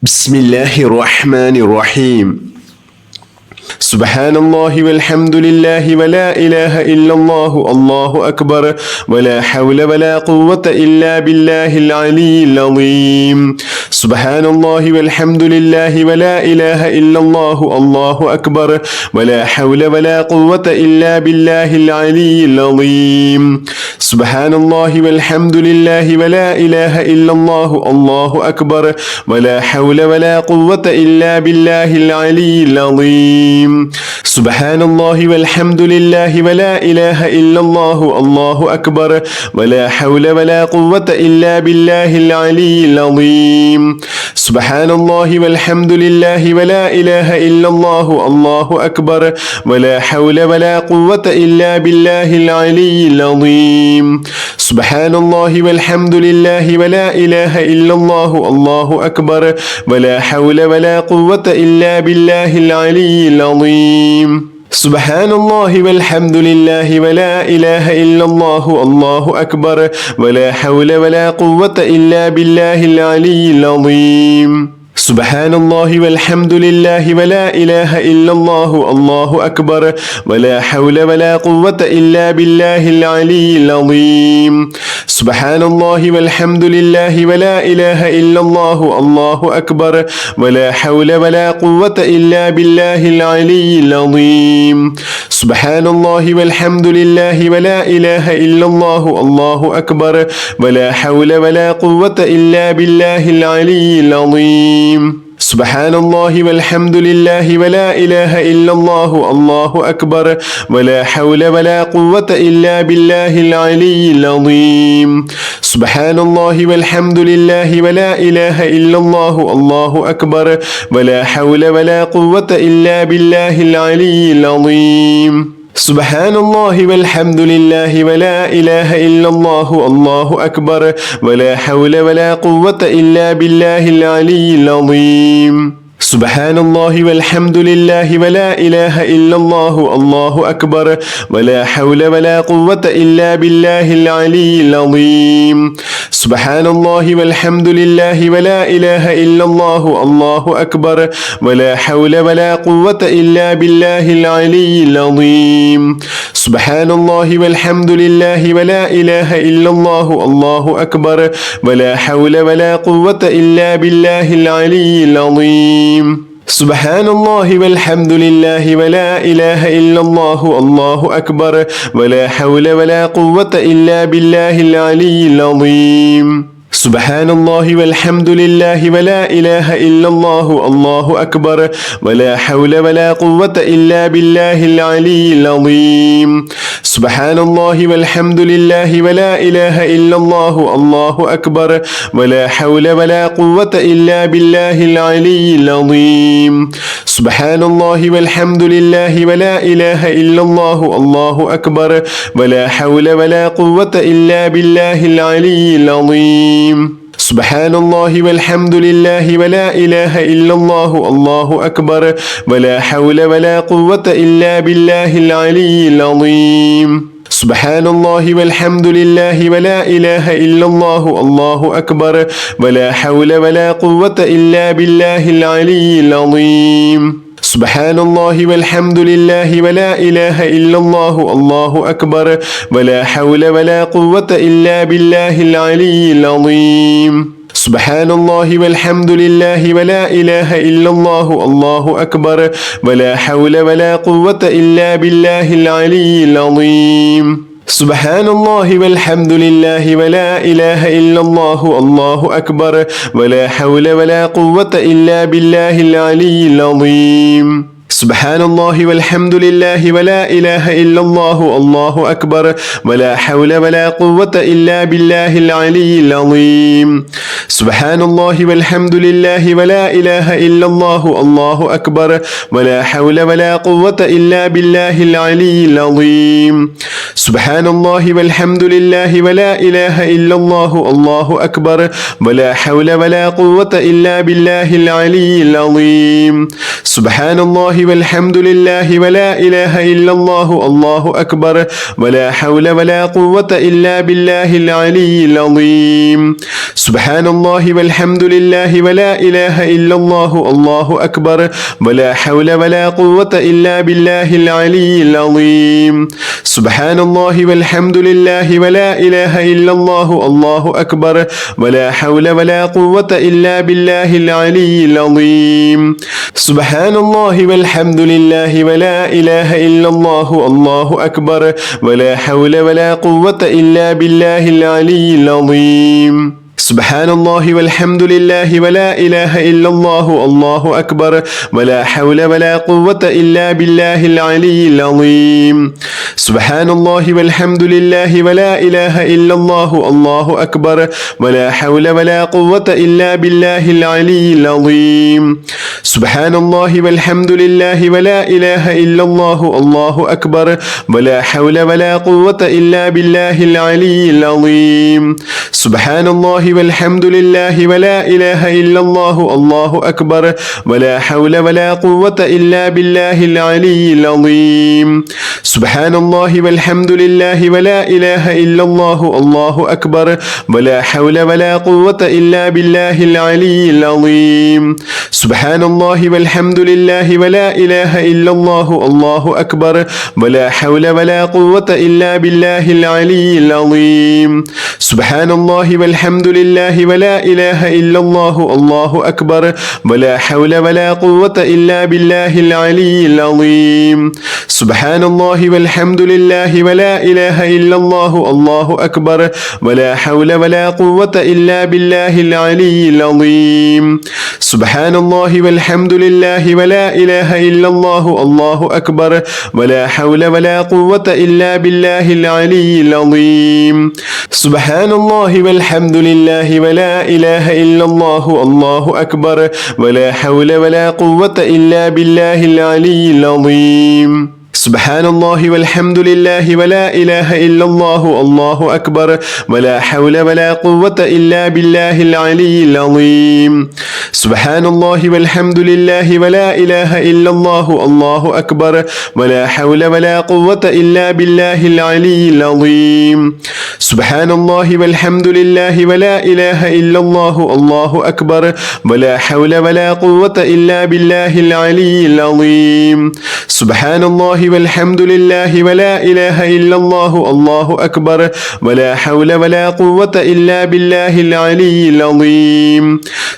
بسم الله الرحمن الرحيم. سبحان الله والحمد لله ولا إله إلا الله الله أكبر ولا حول ولا قوة إلا بالله العلي العظيم. سبحان الله والحمد لله ولا إله إلا الله الله أكبر ولا حول ولا قوة إلا بالله العلي العظيم. سبحان الله والحمد لله ولا إله إلا الله الله أكبر ولا حول ولا قوة إلا بالله العلي العظيم. سبحان الله والحمد لله ولا إله إلا الله الله أكبر ولا حول ولا قوة إلا بالله العلي العظيم. سبحان الله والحمد لله ولا إله إلا الله الله أكبر ولا حول ولا قوة إلا بالله العلي العظيم. سبحان الله والحمد لله ولا إله إلا الله الله أكبر ولا حول ولا قوة إلا بالله العلي العظيم. سبحان الله والحمد لله ولا إله إلا الله الله أكبر ولا حول ولا قوة إلا بالله العلي العظيم. سبحان الله والحمد لله ولا إله إلا الله الله أكبر ولا حول ولا قوة إلا بالله العلي العظيم. سبحان الله والحمد لله ولا إله إلا الله الله أكبر ولا حول ولا قوة إلا بالله العلي العظيم. سبحان الله والحمد لله ولا إله إلا الله الله أكبر ولا حول ولا قوة إلا بالله العلي العظيم. سبحان الله والحمد لله ولا إله إلا الله الله أكبر ولا حول ولا قوة إلا بالله العلي العظيم. سبحان الله والحمد لله ولا إله إلا الله الله أكبر ولا حول ولا قوة إلا بالله العلي العظيم. سبحان الله والحمد لله ولا إله إلا الله الله أكبر ولا حول ولا قوة إلا بالله العلي العظيم. سبحان الله والحمد لله ولا إله إلا الله الله أكبر ولا حول ولا قوة إلا بالله العلي العظيم. سبحان الله والحمد لله ولا إله إلا الله الله أكبر ولا حول ولا قوة إلا بالله العلي العظيم. سبحان الله والحمد لله ولا إله إلا الله الله أكبر ولا حول ولا قوة إلا بالله العلي العظيم. سبحان الله والحمد لله ولا إله إلا الله الله أكبر ولا حول ولا قوة إلا بالله العلي العظيم. سبحان الله والحمد لله ولا إله إلا الله الله أكبر ولا حول ولا قوة إلا بالله العلي العظيم. سبحان الله والحمد لله ولا إله إلا الله الله أكبر ولا حول ولا قوة إلا بالله العلي العظيم. سبحان الله والحمد لله ولا إله إلا الله الله أكبر ولا حول ولا قوة إلا بالله العلي العظيم. سبحان الله والحمد لله ولا إله إلا الله الله أكبر ولا حول ولا قوة إلا بالله العلي العظيم. سبحان الله والحمد لله ولا إله إلا الله الله أكبر ولا حول ولا قوة إلا بالله العلي العظيم. سبحان الله والحمد لله ولا إله إلا الله الله أكبر ولا حول ولا قوة إلا بالله العلي العظيم. سبحان الله والحمد لله ولا إله إلا الله الله أكبر ولا حول ولا قوة إلا بالله العلي العظيم. سبحان الله والحمد لله ولا إله إلا الله الله أكبر ولا حول ولا قوة إلا بالله العلي العظيم. سبحان الله والحمد لله ولا إله إلا الله الله أكبر ولا حول ولا قوة إلا بالله العلي العظيم. سبحان الله والحمد لله ولا إله إلا الله الله أكبر ولا حول ولا قوة إلا بالله العلي العظيم. سبحان الله والحمد لله ولا إله إلا الله الله أكبر ولا حول ولا قوة إلا بالله العلي العظيم. سبحان الله والحمد لله ولا إله إلا الله الله أكبر ولا حول ولا قوة إلا بالله العلي العظيم سبحان الله والحمد لله ولا إله إلا الله الله أكبر ولا حول ولا قوة إلا بالله العلي العظيم سبحان الله والحمد لله ولا إله إلا الله الله أكبر ولا حول ولا قوة إلا بالله العلي العظيم سبحان الله والحمد لله ولا إله إلا الله الله أكبر ولا حول ولا قوة إلا بالله العلي العظيم سبحان الله والحمد لله ولا إله إلا الله الله أكبر ولا حول ولا قوة إلا بالله العلي العظيم سبحان الله والحمد لله ولا إله إلا الله الله أكبر ولا حول ولا قوة إلا بالله العلي العظيم سبحان الله والحمد لله ولا إله إلا الله الله أكبر ولا حول ولا قوة إلا بالله العلي العظيم سبحان الله والحمد لله ولا إله إلا الله الله أكبر ولا حول ولا قوة إلا بالله العلي العظيم سبحان الله والحمد لله ولا إله إلا الله الله أكبر ولا حول ولا قوة إلا بالله العلي العظيم سبحان الله والحمد لله ولا إله إلا الله الله أكبر ولا حول ولا قوة إلا بالله العلي العظيم سبحان الله والحمد لله ولا إله إلا الله الله أكبر ولا حول ولا قوة إلا بالله العلي العظيم سبحان الله والحمد لله ولا إله إلا الله الله أكبر ولا حول ولا قوة إلا بالله العلي العظيم سبحان الله والحمد لله ولا إله إلا الله الله أكبر ولا حول ولا قوة إلا بالله العلي العظيم سبحان الله والحمد لله ولا إله إلا الله الله أكبر ولا حول ولا قوة إلا بالله العلي العظيم سبحان الله والحمد لله ولا إله إلا الله الله أكبر ولا حول ولا قوة إلا بالله العلي العظيم سبحان الله والحمد لله ولا إله إلا الله الله أكبر ولا حول ولا قوة إلا بالله العلي العظيم سبحان الله والحمد لله ولا إله إلا الله الله أكبر ولا حول ولا قوة إلا بالله العلي العظيم سبحان الله والحمد لله ولا إله إلا الله الله أكبر ولا حول ولا قوة إلا بالله العلي العظيم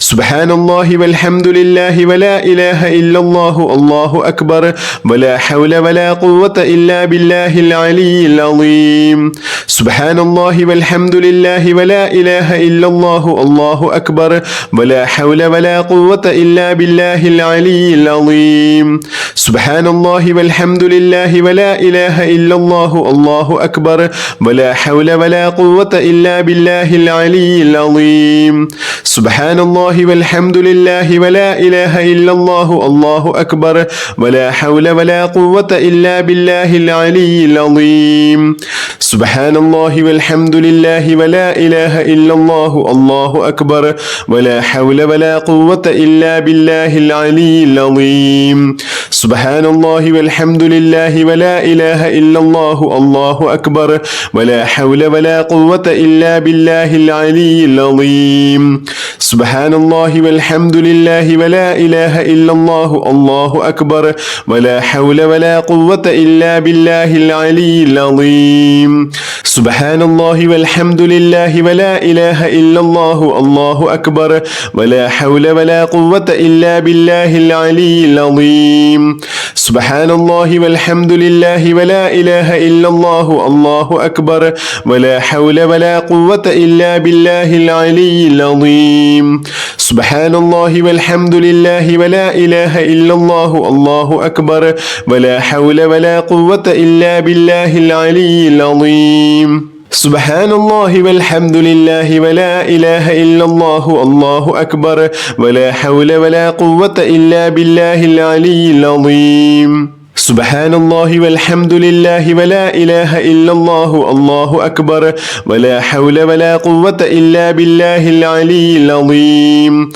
سبحان الله والحمد لله ولا إله إلا الله الله أكبر ولا حول ولا قوة إلا بالله العلي العظيم سبحان الله والحمد لله ولا إله إلا الله الله أكبر ولا حول ولا قوة إلا بالله العلي العظيم سبحان الله والحمد لله ولا إله إلا الله الله أكبر ولا حول ولا قوة إلا بالله العلي العظيم سبحان الله والحمد لله ولا إله إلا الله الله أكبر ولا حول ولا قوة إلا بالله العلي العظيم سبحان الله والحمد لله ولا إله إلا الله الله أكبر ولا حول ولا قوة إلا بالله العلي العظيم سبحان الله والحمد لله ولا إله إلا الله الله أكبر ولا حول ولا قوة إلا بالله العلي العظيم سبحان الله والحمد لله ولا إله إلا الله الله أكبر ولا حول ولا قوة إلا بالله العلي العظيم سبحان الله والحمد لله ولا إله إلا الله الله أكبر ولا حول ولا قوة إلا بالله العلي العظيم سبحان الله والحمد لله ولا إله إلا الله الله أكبر ولا حول ولا قوة إلا بالله العلي العظيم سبحان الله والحمد لله ولا إله إلا الله الله أكبر ولا حول ولا قوة إلا بالله العلي العظيم سبحان الله والحمد لله ولا إله إلا الله الله أكبر ولا حول ولا قوة إلا بالله العلي العظيم سبحان الله والحمد لله ولا إله إلا الله الله أكبر ولا حول ولا قوة إلا بالله العلي العظيم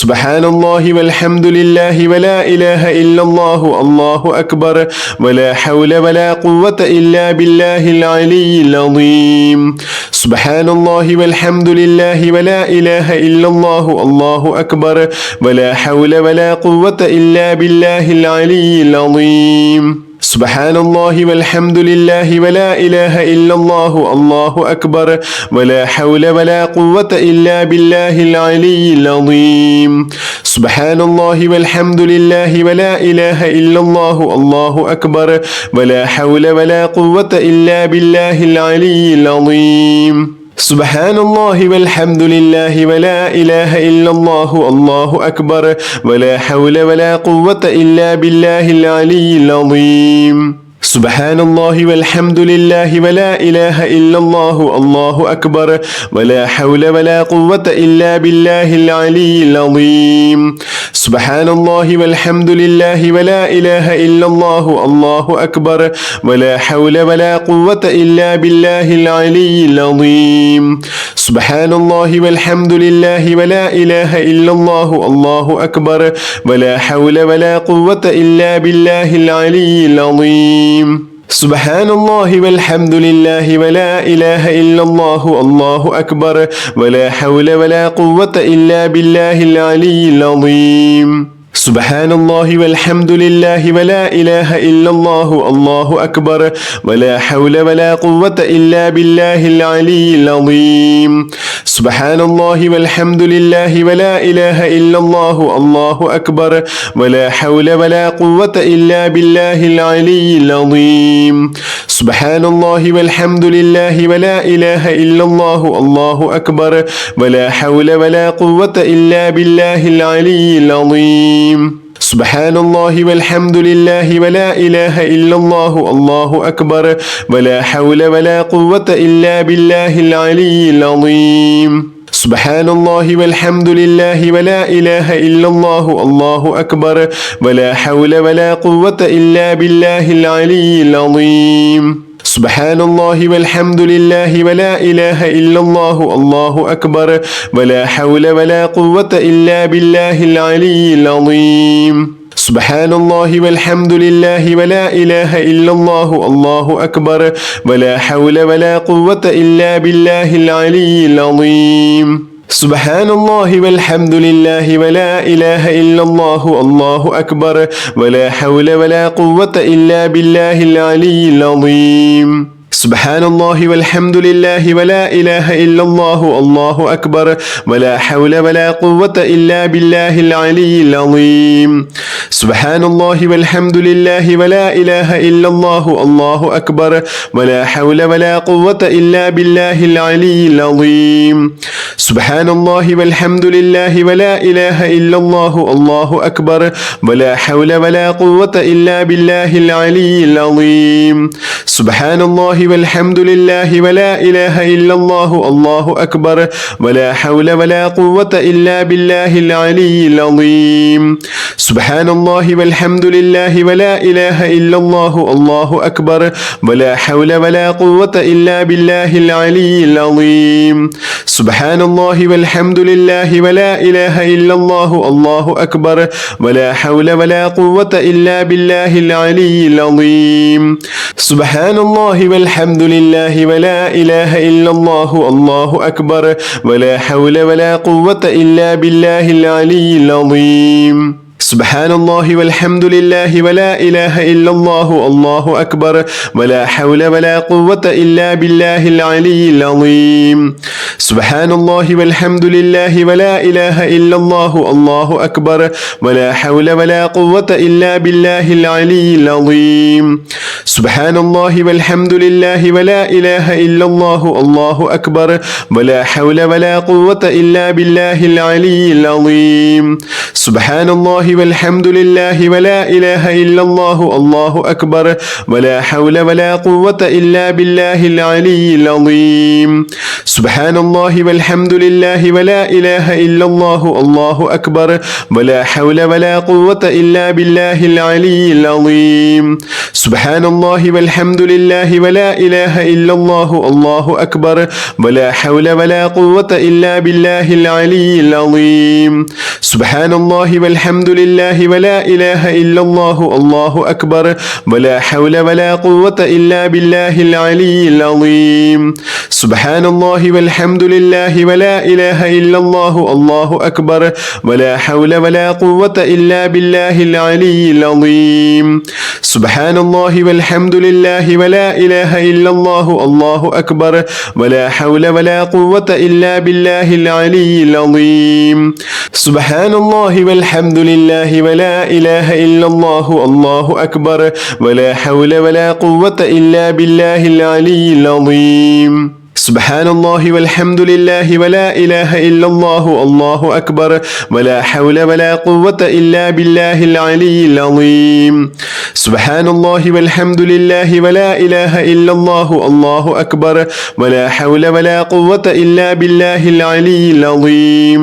سبحان الله والحمد لله ولا إله إلا الله الله أكبر ولا حول ولا قوة إلا بالله العلي العظيم سبحان الله والحمد لله ولا إله إلا الله الله أكبر ولا حول ولا قوة إلا بالله العلي العظيم سبحان الله والحمد لله ولا إله إلا الله الله أكبر ولا حول ولا قوة إلا بالله العلي العظيم سبحان الله والحمد لله ولا إله إلا الله الله أكبر ولا حول ولا قوة إلا بالله العلي العظيم سبحان الله والحمد لله ولا إله إلا الله الله أكبر ولا حول ولا قوة إلا بالله العلي العظيم سبحان الله والحمد لله ولا إله إلا الله الله أكبر ولا حول ولا قوة إلا بالله العلي العظيم سبحان الله والحمد لله ولا إله إلا الله الله أكبر ولا حول ولا قوة إلا بالله العلي العظيم سبحان الله والحمد لله ولا إله إلا الله الله أكبر ولا حول ولا قوة إلا بالله العلي العظيم سبحان الله والحمد لله ولا إله إلا الله الله أكبر ولا حول ولا قوة إلا بالله العلي العظيم سبحان الله والحمد لله ولا إله إلا الله الله أكبر ولا حول ولا قوة إلا بالله العلي العظيم سبحان الله والحمد لله ولا إله إلا الله الله أكبر ولا حول ولا قوة إلا بالله العلي العظيم سبحان الله والحمد لله ولا إله إلا الله الله أكبر ولا حول ولا قوة إلا بالله العلي العظيم سبحان الله والحمد لله ولا إله إلا الله الله أكبر ولا حول ولا قوة إلا بالله العلي العظيم سبحان الله والحمد لله ولا إله إلا الله الله أكبر ولا حول ولا قوة إلا بالله العلي العظيم سبحان الله والحمد لله ولا إله إلا الله الله أكبر ولا حول ولا قوة إلا بالله العلي العظيم سبحان الله والحمد لله ولا إله إلا الله الله أكبر ولا حول ولا قوة إلا بالله العلي العظيم سبحان الله والحمد لله ولا إله إلا الله الله أكبر ولا حول ولا قوة إلا بالله العلي العظيم سبحان الله والحمد لله ولا إله إلا الله الله أكبر ولا حول ولا قوة إلا بالله العلي العظيم سبحان الله والحمد لله ولا إله إلا الله الله أكبر ولا حول ولا قوة إلا بالله العلي العظيم سبحان الله والحمد لله ولا إله إلا الله الله أكبر ولا حول ولا قوة إلا بالله العلي العظيم سبحان الله والحمد لله ولا إله إلا الله الله أكبر ولا حول ولا قوة إلا بالله العلي العظيم سبحان الله والحمد لله ولا إله إلا الله الله أكبر ولا حول ولا قوة إلا بالله العلي العظيم سبحان الله والحمد لله ولا إله إلا الله الله أكبر ولا حول ولا قوة إلا بالله العلي العظيم سبحان الله والحمد لله ولا إله إلا الله الله أكبر ولا حول ولا قوة إلا بالله العلي العظيم سبحان الله والحمد لله ولا إله إلا الله الله أكبر ولا حول ولا قوة إلا بالله العلي العظيم سبحان الله والحمد لله ولا إله إلا الله الله أكبر ولا حول ولا قوة إلا بالله العلي العظيم سبحان الله والحمد لله ولا إله إلا الله الله أكبر ولا حول ولا قوة إلا بالله العلي العظيم سبحان الله والحمد لله ولا إله إلا الله الله أكبر ولا حول ولا قوة إلا بالله العلي العظيم سبحان الله والحمد لله ولا إله إلا الله الله أكبر ولا حول ولا قوة إلا بالله العلي العظيم سبحان الله والحمد لله ولا إله إلا الله الله أكبر ولا حول ولا قوة إلا بالله العلي العظيم سبحان الله والحمد لله ولا إله إلا الله الله أكبر ولا حول ولا قوة إلا بالله العلي العظيم سبحان الله والحمد لله ولا إله إلا الله الله أكبر ولا حول ولا قوة إلا بالله العلي العظيم سبحان الله والحمد لله ولا إله إلا الله الله أكبر ولا حول ولا قوة إلا بالله العلي العظيم سبحان الله والحمد لله ولا إله إلا الله الله أكبر ولا حول ولا قوة إلا بالله العلي العظيم سبحان الله والحمد لله ولا إله إلا الله الله أكبر ولا حول ولا قوة إلا بالله العلي العظيم سبحان الله والحمد لله ولا إله إلا الله الله أكبر ولا حول ولا قوة إلا بالله العلي العظيم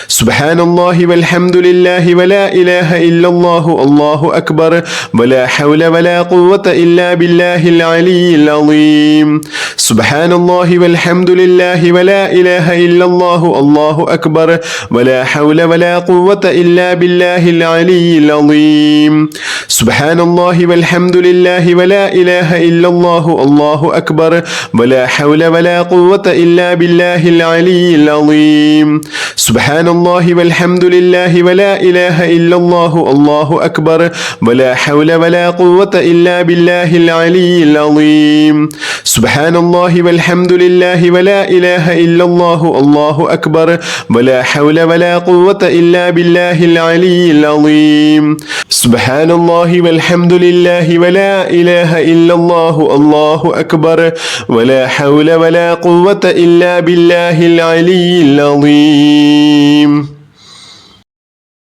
سبحان الله والحمد لله ولا إله إلا الله الله أكبر ولا حول ولا قوة إلا بالله العلي العظيم سبحان الله والحمد لله ولا إله إلا الله الله أكبر ولا حول ولا قوة إلا بالله العلي العظيم سبحان الله والحمد لله ولا إله إلا الله الله أكبر ولا حول ولا قوة إلا بالله العلي العظيم سبحان الله والحمد لله ولا إله إلا الله الله أكبر ولا حول ولا قوة إلا بالله العلي العظيم سبحان الله والحمد لله ولا إله إلا الله الله أكبر ولا حول ولا قوة إلا بالله العلي العظيم سبحان الله والحمد لله ولا إله إلا الله الله أكبر ولا حول ولا قوة إلا بالله العلي العظيم